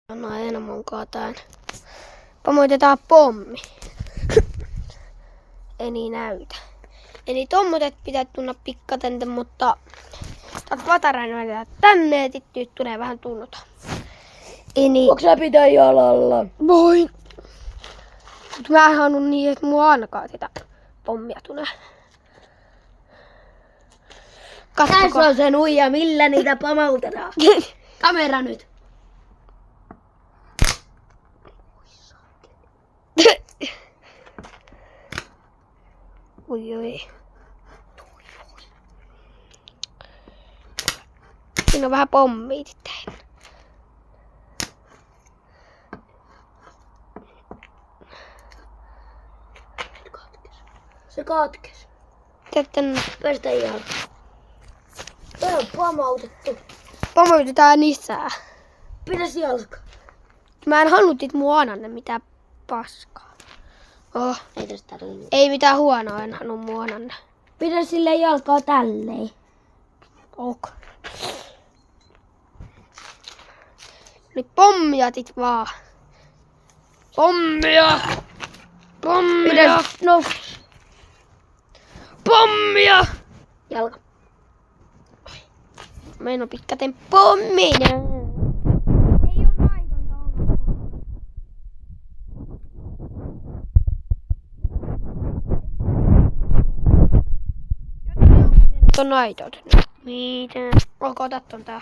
No aina munkaan tän. Pomoitetaan pommi. Ei niin näytä. Eli tommoset pitää tunna pikkatenten, mutta taas vatarainoja tänne ja nyt tulee vähän tunnuta. Eli... Onks sä pitää jalalla? Voin. Mut mä en halunnut niin, että mua ainakaan sitä pommia tulee. Tässä on se nuija, millä niitä pomautetaan. Kamera nyt. Ui oi. Siinä on vähän pommiitit teillä. Se katkes. Sitten Päästä ihan. Tää on pomautettu. pommoitetaan lisää. Pidä jalka. Mä en halunnut it mun ananne mitään paskaa. Oh. Ei tästä tullut. Ei mitään huonoa, en halunnut mun ananne. Pidä sille jalkaa tälleen. Ok. Niin pommiatit vaan. Pommia! Pommia! Pidä, no. Pommia! Jalka. Meillä on pikkaten pommina. Ei oo laitonta olla. On laitonta. Mitä? Ok, otat ton tää.